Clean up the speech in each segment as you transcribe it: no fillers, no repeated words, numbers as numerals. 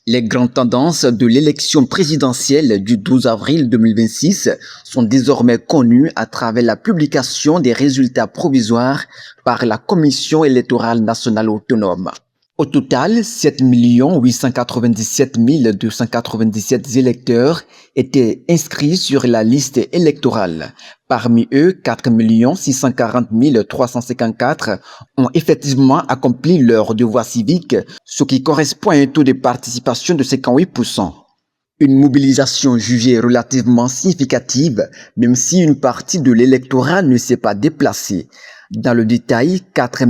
Les grandes tendances de l'élection présidentielle du 12 avril 2026 sont désormais connues à travers la publication des résultats provisoires par la Commission électorale nationale autonome. Au total, 7 897 297 électeurs étaient inscrits sur la liste électorale. Parmi eux, 4 640 354 ont effectivement accompli leur devoir civique, ce qui correspond à un taux de participation de 58%. Une mobilisation jugée relativement significative, même si une partie de l'électorat ne s'est pas déplacée. Dans le détail, 4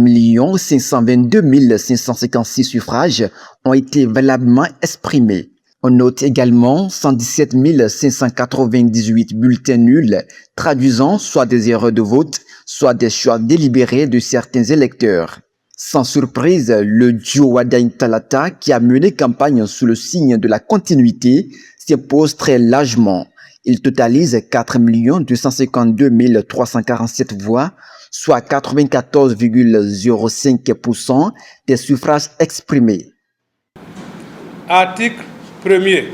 522 556 suffrages ont été valablement exprimés. On note également 117 598 bulletins nuls, traduisant soit des erreurs de vote, soit des choix délibérés de certains électeurs. Sans surprise, le duo Wadain Talata, qui a mené campagne sous le signe de la continuité, s'impose très largement. Il totalise 4 252 347 voix, soit 94,05% des suffrages exprimés. Article 1er.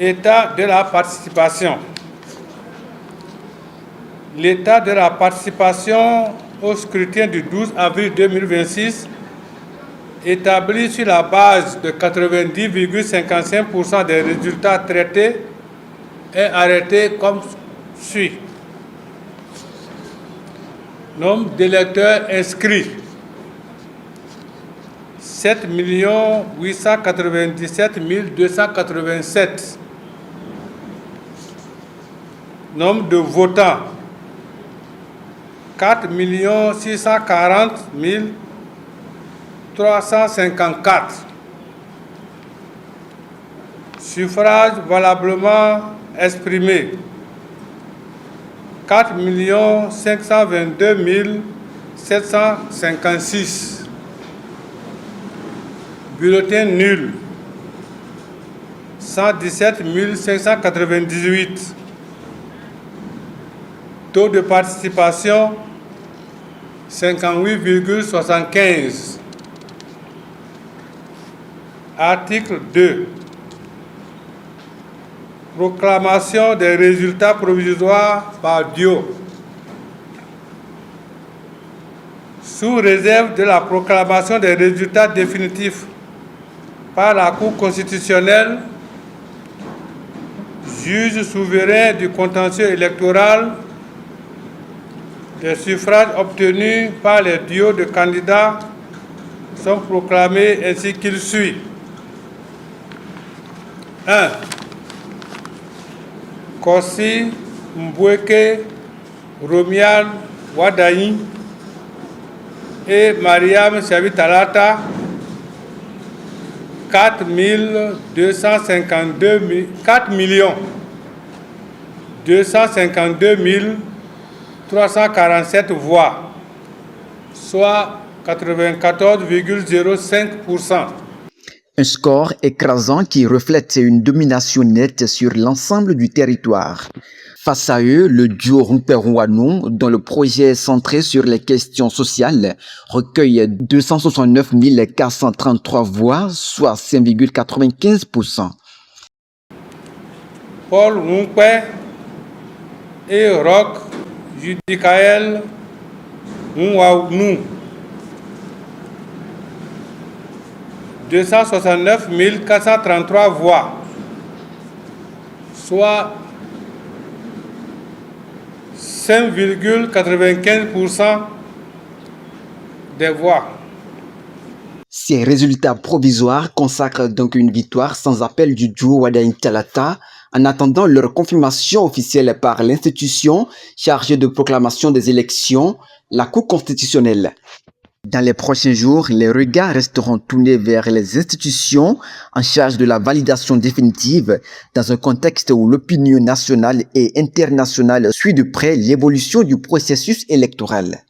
État de la participation. L'état de la participation au scrutin du 12 avril 2026, établi sur la base de 90,55% des résultats traités, est arrêté comme suit. Nombre d'électeurs inscrits 7 897 287. Nombre de votants 4 640 354. Suffrages valablement exprimés 4 522 756. Bulletins nuls 117 598. Taux de participation 58,75. Article 2. Proclamation des résultats provisoires par duo. Sous réserve de la proclamation des résultats définitifs par la Cour constitutionnelle, juge souverain du contentieux électoral, les suffrages obtenus par les duos de candidats sont proclamés ainsi qu'il suit. 1. Kossi Mbweke Romial Wadain et Mariam Chabi Talata, 4 252 347 voix, soit 94,05%. Un score écrasant qui reflète une domination nette sur l'ensemble du territoire. Face à eux, le duo Rumper-Wanou, dont le projet est centré sur les questions sociales, recueille 269 433 voix, soit 5,95%. Paul Rumper et Roch Judicaël Mouanou, 269 433 voix, soit 5,95% des voix. Ces résultats provisoires consacrent donc une victoire sans appel du duo Wadain Talata, en attendant leur confirmation officielle par l'institution chargée de proclamation des élections, la Cour constitutionnelle. Dans les prochains jours, les regards resteront tournés vers les institutions en charge de la validation définitive dans un contexte où l'opinion nationale et internationale suit de près l'évolution du processus électoral.